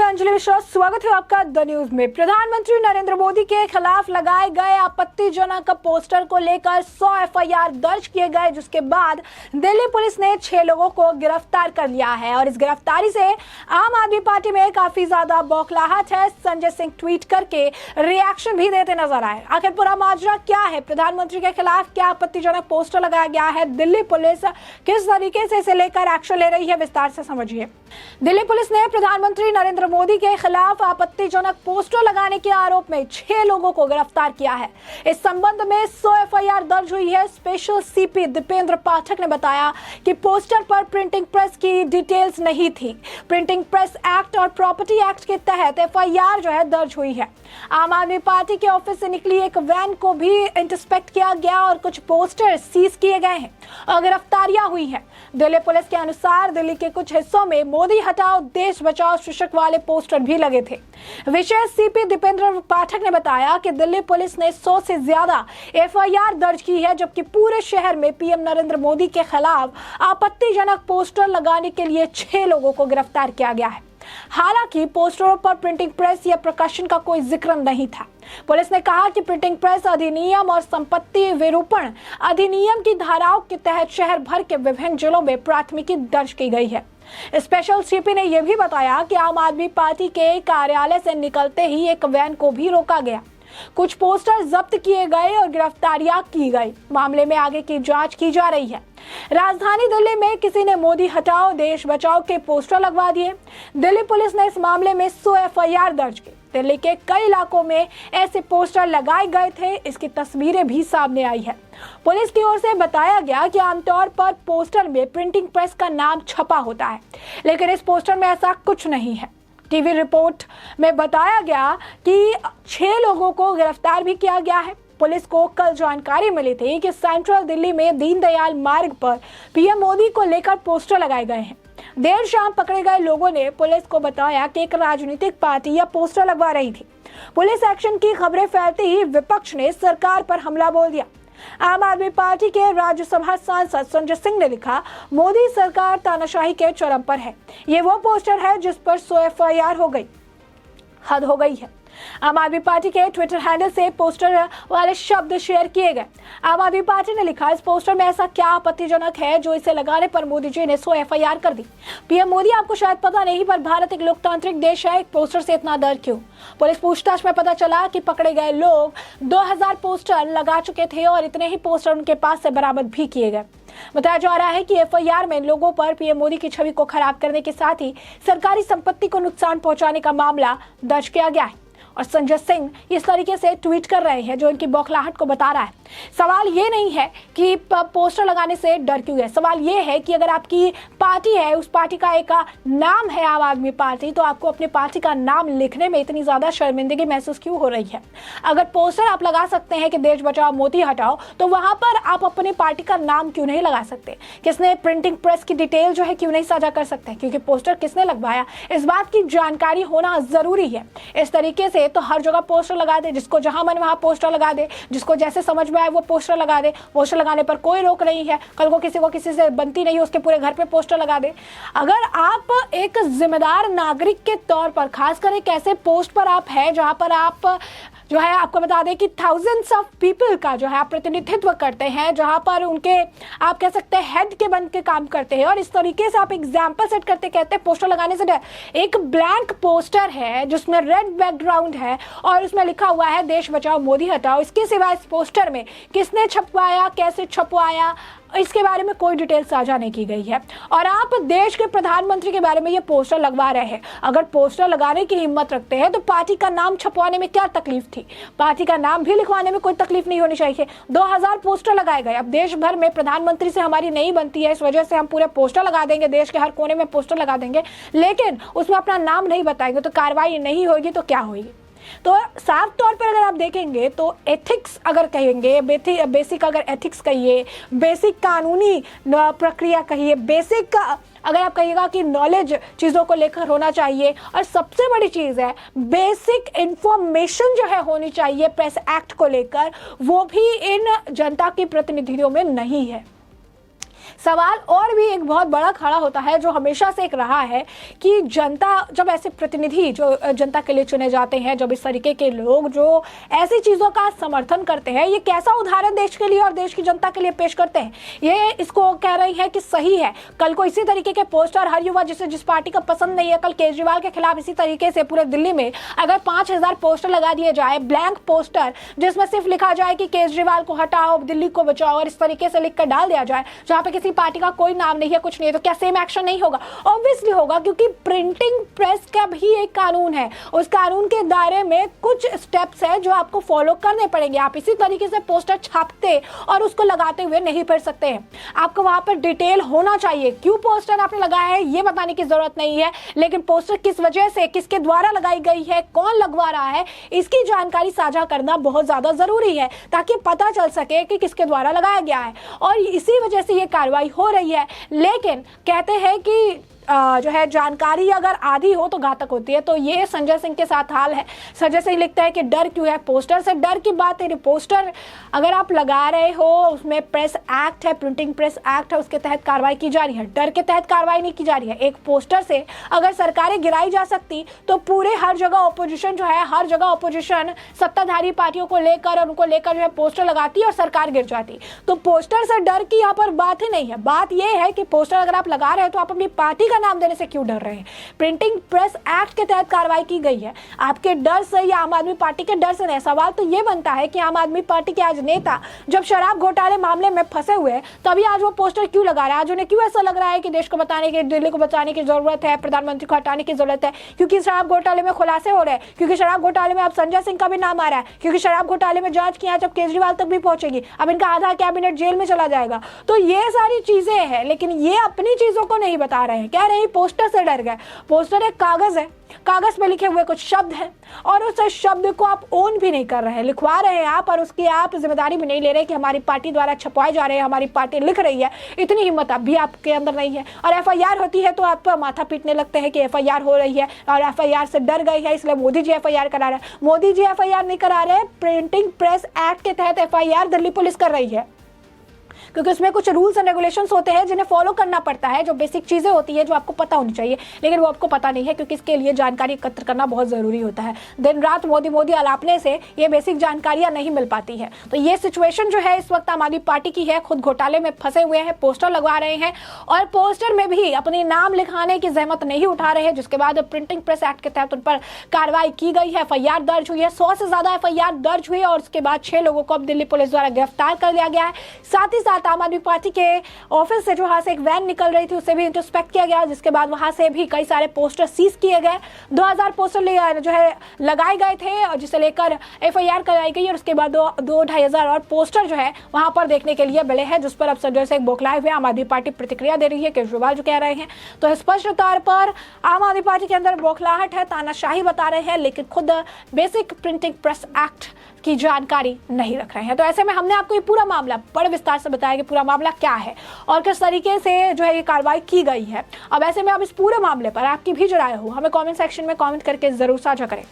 अंजलि मिश्रा, स्वागत है आपका द न्यूज में। प्रधानमंत्री नरेंद्र मोदी के खिलाफ लगाए गए आपत्तिजनक पोस्टर को लेकर 100 एफआईआर दर्ज किए गए, जिसके बाद दिल्ली पुलिस ने 6 लोगों को गिरफ्तार कर लिया है और इस गिरफ्तारी से आम आदमी पार्टी में काफी ज्यादा बौखलाहट है। संजय सिंह ट्वीट करके रिएक्शन भी देते नजर आए। आखिर पूरा माजरा क्या है? प्रधानमंत्री के खिलाफ क्या आपत्तिजनक पोस्टर लगाया गया है? दिल्ली पुलिस किस तरीके से इसे लेकर एक्शन ले रही है, विस्तार से समझिए। दिल्ली पुलिस ने प्रधानमंत्री नरेंद्र मोदी के खिलाफ आपत्तिजनक पोस्टर लगाने के आरोप में 6 लोगों को गिरफ्तार किया है। इस संबंध में 100 एफआईआर दर्ज हुई है। स्पेशल सीपी दीपेंद्र पाठक ने बताया कि पोस्टर पर प्रिंटिंग प्रेस की डिटेल्स नहीं थी। प्रिंटिंग प्रेस एक्ट और प्रॉपर्टी एक्ट के तहत एफआईआर दर्ज हुई है। आम आदमी पार्टी के ऑफिस से निकली एक वैन को भी इंस्पेक्ट किया गया और कुछ पोस्टर सीज किए गए हैं और गिरफ्तारियां हुई हैं। दिल्ली पुलिस के अनुसार दिल्ली के कुछ हिस्सों में मोदी हटाओ देश बचाओ शीर्षक वाले पोस्टर भी लगे थे। विशेष सीपी दीपेंद्र पाठक ने बताया कि दिल्ली पुलिस ने 100 से ज्यादा एफआईआर दर्ज की है, जबकि पूरे शहर में पीएम नरेंद्र मोदी के खिलाफ आपत्तिजनक पोस्टर लगाने के लिए 6 लोगों को गिरफ्तार किया गया है। हालांकि पोस्टरों पर प्रिंटिंग प्रेस या प्रकाशन का कोई जिक्र नहीं था। पुलिस ने कहा कि प्रिंटिंग प्रेस अधिनियम और संपत्ति विरूपण अधिनियम की धाराओं के तहत शहर भर के विभिन्न जिलों में प्राथमिकी दर्ज की गई है। स्पेशल सीपी ने यह भी बताया कि आम आदमी पार्टी के कार्यालय से निकलते ही एक वैन को भी रोका गया। कुछ पोस्टर जब्त किए गए और गिरफ्तारियां की गई। मामले में आगे की जांच की जा रही है। राजधानी दिल्ली में किसी ने मोदी हटाओ देश बचाओ के पोस्टर लगवा दिए। दिल्ली पुलिस ने इस मामले में 100 एफआईआर दर्ज की। दिल्ली के कई इलाकों में ऐसे पोस्टर लगाए गए थे। इसकी तस्वीरें भी सामने आई है। पुलिस की ओर से बताया गया कि आमतौर पर पोस्टर में प्रिंटिंग प्रेस का नाम छपा होता है, लेकिन इस पोस्टर में ऐसा कुछ नहीं है। टीवी रिपोर्ट में बताया गया कि 6 लोगों को गिरफ्तार भी किया गया है। पुलिस को कल जानकारी मिली थी कि सेंट्रल दिल्ली में दीनदयाल मार्ग पर पीएम मोदी को लेकर पोस्टर लगाए गए हैं। देर शाम पकड़े गए लोगों ने पुलिस को बताया कि एक राजनीतिक पार्टी या पोस्टर लगवा रही थी। पुलिस एक्शन की खबरें फैलते ही विपक्ष ने सरकार पर हमला बोल दिया। आम आदमी पार्टी के राज्यसभा सांसद संजय सिंह ने लिखा, मोदी सरकार तानाशाही के चरम पर है। ये वो पोस्टर है जिस पर 100 एफआईआर हो गई। हद हो गई है। आम आदमी पार्टी के ट्विटर हैंडल से पोस्टर वाले शब्द शेयर किए गए। आम आदमी पार्टी ने लिखा, इस पोस्टर में ऐसा क्या आपत्तिजनक है जो इसे लगाने पर मोदी जी ने 100 एफआईआर कर दी। पीएम मोदी, आपको शायद पता नहीं, पर भारत एक लोकतांत्रिक देश है। एक पोस्टर से इतना डर क्यों? पुलिस पूछताछ में पता चला कि पकड़े गए लोग 2000 पोस्टर लगा चुके थे और इतने ही पोस्टर उनके पास से बरामद भी किए गए। बताया जा रहा है कि एफआईआर में लोगों पर पीएम मोदी की छवि को खराब करने के साथ ही सरकारी संपत्ति को नुकसान पहुंचाने का मामला दर्ज किया गया है। और संजय सिंह इस तरीके से ट्वीट कर रहे हैं जो इनकी बौखलाहट को बता रहा है। सवाल ये नहीं है कि पोस्टर लगाने से डर क्यों है। सवाल ये है कि अगर आपकी पार्टी है, उस पार्टी का एक नाम है आम आदमी पार्टी, तो आपको अपने पार्टी का नाम लिखने में इतनी ज्यादा शर्मिंदगी महसूस क्यों हो रही है? अगर पोस्टर आप लगा सकते हैं कि देश बचाओ मोदी हटाओ, तो वहां पर आप अपनी पार्टी का नाम क्यों नहीं लगा सकते? किसने प्रिंटिंग प्रेस की डिटेल क्यों नहीं साझा कर सकते? क्योंकि पोस्टर किसने लगवाया, इस बात की जानकारी होना जरूरी है। इस तरीके से तो हर जगह पोस्टर लगा दे, जिसको जहां मन वहां पोस्टर लगा दे, जिसको जैसे समझ में आए वो पोस्टर लगा दे। पोस्टर लगाने पर कोई रोक नहीं है। कल को किसी से बनती नहीं, उसके पूरे घर पे पोस्टर लगा दे। अगर आप एक जिम्मेदार नागरिक के तौर पर, खासकर एक ऐसे पोस्ट पर आप है जहां पर आप आपको बता दें कि थाउजेंड्स ऑफ पीपल का आप प्रतिनिधित्व करते हैं, जहां पर उनके आप कह सकते हैं हेड के बन के काम करते हैं, और इस तरीके से आप एग्जाम्पल सेट करते कहते हैं पोस्टर लगाने से डर। एक ब्लैंक पोस्टर है जिसमें रेड बैकग्राउंड है और उसमें लिखा हुआ है देश बचाओ मोदी हटाओ। इसके सिवा इस पोस्टर में किसने छपवाया, कैसे छपवाया, इसके बारे में कोई डिटेल साझा नहीं की गई है। और आप देश के प्रधानमंत्री के बारे में ये पोस्टर लगवा रहे हैं। अगर पोस्टर लगाने की हिम्मत रखते हैं तो पार्टी का नाम छपवाने में क्या तकलीफ थी? पार्टी का नाम भी लिखवाने में कोई तकलीफ नहीं होनी चाहिए। 2000 पोस्टर लगाए गए। अब देश भर में प्रधानमंत्री से हमारी नहीं बनती है, इस वजह से हम पूरे पोस्टर लगा देंगे, देश के हर कोने में पोस्टर लगा देंगे, लेकिन उसमें अपना नाम नहीं बताएंगे तो कार्रवाई नहीं होगी तो क्या होगी? तो साफ तौर पर अगर आप देखेंगे तो एथिक्स अगर कहेंगे, बेसिक अगर एथिक्स कहिए, बेसिक कानूनी प्रक्रिया कहिए, बेसिक अगर आप कहिएगा कि नॉलेज चीज़ों को लेकर होना चाहिए, और सबसे बड़ी चीज़ है बेसिक इंफॉर्मेशन होनी चाहिए प्रेस एक्ट को लेकर, वो भी इन जनता के प्रतिनिधियों में नहीं है। सवाल और भी एक बहुत बड़ा खड़ा होता है, जो हमेशा से एक रहा है कि जनता, जब ऐसे प्रतिनिधि जो जनता के लिए चुने जाते हैं, जब इस तरीके के लोग जो ऐसी चीज़ों का समर्थन करते हैं, ये कैसा उदाहरण देश के लिए और देश की जनता के लिए पेश करते हैं। ये इसको कह रही है कि सही है। कल को इसी तरीके के पोस्टर हर युवा जिस पार्टी का पसंद नहीं है, कल केजरीवाल के खिलाफ इसी तरीके से पूरे दिल्ली में अगर 5000 पोस्टर लगा दिए जाए, ब्लैंक पोस्टर, जिसमें सिर्फ लिखा जाए कि केजरीवाल को हटाओ, दिल्ली को बचाओ, और इस तरीके से लिखकर डाल दिया जाए जहां पे किसी पार्टी का कोई नाम नहीं है, कुछ नहीं है, तो क्या सेम एक्शन नहीं होगा? ऑब्वियसली होगा, क्योंकि प्रिंटिंग प्रेस का भी एक कानून है। उस कानून के दायरे में कुछ स्टेप्स है जो आपको फॉलो करने पड़ेंगे। आप इसी तरीके से पोस्टर छापते और उसको लगाते हुए नहीं पढ़ सकते हैं। आपको वहां पर डिटेल होना चाहिए, क्यों पोस्टर आपने लगाया है ये बताने की जरूरत नहीं है, लेकिन पोस्टर किस वजह से, किसके द्वारा लगाई गई है, कौन लगवा रहा है, इसकी जानकारी साझा करना बहुत ज्यादा जरूरी है, ताकि पता चल सके कि किसके द्वारा लगाया गया है। और इसी वजह से ये कार्रवाई हो रही है। लेकिन कहते हैं कि जो है जानकारी अगर आधी हो तो घातक होती है, तो ये संजय सिंह के साथ हाल है। संजय सिंह लिखता है कि डर क्यों है? पोस्टर से डर की बात है। पोस्टर अगर आप लगा रहे हो, उसमें प्रेस एक्ट है, प्रिंटिंग प्रेस एक्ट है, उसके तहत कार्रवाई की जा रही है। डर के तहत कार्रवाई नहीं की जा रही है। एक पोस्टर से अगर सरकारें गिराई जा सकती तो पूरे हर जगह ऑपोजिशन जो है, हर जगह ऑपोजिशन सत्ताधारी पार्टियों को लेकर और उनको लेकर जो है पोस्टर लगाती और सरकार गिर जाती। तो पोस्टर से डर की यहाँ पर बात ही नहीं है। बात यह है कि पोस्टर अगर आप लगा रहे हो तो आप अपनी पार्टी नाम देने से क्यों डर रहे हैं? प्रिंटिंग प्रेस एक्ट के तहत कार्रवाई की गई है। आपके डर से या आम आदमी पार्टी के डर से नहीं। सवाल तो ये बनता है कि आम आदमी पार्टी के आज नेता जब शराब घोटाले मामले में फंसे हुए हैं, तभी आज वो पोस्टर क्यों लगा रहे हैं? आज उन्हें क्यों ऐसा लग रहा है कि देश को बताने की, दिल्ली को बचाने की जरूरत है, प्रधानमंत्री को हटाने की जरूरत है? क्योंकि शराब घोटाले में खुलासे हो रहे हैं, क्योंकि शराब घोटाले में अब संजय सिंह का भी नाम आ रहा है, क्योंकि शराब घोटाले में जांच की जब केजरीवाल तक भी पहुंचेगी, अब इनका आधा कैबिनेट जेल में चला जाएगा। तो ये सारी चीजें हैं, लेकिन ये अपनी चीजों को नहीं बता रहे हैं। कह रहे हैं पोस्टर से डर गए। पोस्टर एक कागज है, कागज पे लिखे हुए कुछ शब्द हैं और उस शब्द को आप ओन भी नहीं कर रहे हैं, लिखवा रहे हैं आप, और उसकी आप जिम्मेदारी भी नहीं ले रहे कि हमारी पार्टी द्वारा छपवाए जा रहे हैं, हमारी पार्टी लिख रही है। इतनी हिम्मत अब भी आपके अंदर नहीं है। और एफआईआर होती है तो आप माथा पीटने लगते हैं कि एफआईआर हो रही है और एफआईआर से डर गई है, इसलिए मोदी जी एफआईआर करा रहे हैं। मोदी जी एफआईआर नहीं करा रहे, प्रिंटिंग प्रेस एक्ट के तहत एफआईआर दिल्ली पुलिस कर रही है, क्योंकि उसमें कुछ रूल्स एंड रेगुलेशंस होते हैं जिन्हें फॉलो करना पड़ता है, जो बेसिक चीज़ें होती है जो आपको पता होनी चाहिए, लेकिन वो आपको पता नहीं है, क्योंकि इसके लिए जानकारी एकत्र करना बहुत ज़रूरी होता है। दिन रात मोदी मोदी अलापने से ये बेसिक जानकारियाँ नहीं मिल पाती है। तो ये सिचुएशन जो है इस वक्त आम आदमी पार्टी की है। खुद घोटाले में फंसे हुए हैं, पोस्टर लगवा रहे हैं और पोस्टर में भी अपने नाम लिखाने की जहमत नहीं उठा रहे हैं, जिसके बाद प्रिंटिंग प्रेस एक्ट के तहत उन पर कार्रवाई की गई है। एफआईआर दर्ज हुई है, 100 से ज़्यादा एफआईआर दर्ज हुई है और उसके बाद 6 लोगों को अब दिल्ली पुलिस द्वारा गिरफ्तार कर लिया गया है। साथ ही साथ आम आदमी पार्टी के ऑफिस से जो वहां से एक वैन निकल रही थी उसे भी इंटरस्पेक्ट किया गया, जिसके बाद वहां से भी कई सारे पोस्टर सीज किए गए। 2000 पोस्टर जो है लगाए गए थे और जिसे लेकर एफआईआर कराई गई और उसके बाद 2-2,500 और पोस्टर जो है वहां पर देखने के लिए मिले हैं, जिस पर अब संजय सिंह बौखलाए हुए आम आदमी पार्टी प्रतिक्रिया दे रही है। केजरीवाल जो कह रहे हैं तो स्पष्ट तौर पर आम आदमी पार्टी के अंदर बौखलाहट है, तानाशाही बता रहे हैं, लेकिन खुद बेसिक प्रिंटिंग प्रेस एक्ट की जानकारी नहीं रख रहे हैं। तो ऐसे में हमने आपको ये पूरा मामला बड़े विस्तार से बताया कि पूरा मामला क्या है और किस तरीके से जो है ये कार्रवाई की गई है। अब ऐसे में अब इस पूरे मामले पर आपकी भी जो राय हो हमें कमेंट सेक्शन में कमेंट करके जरूर साझा करें।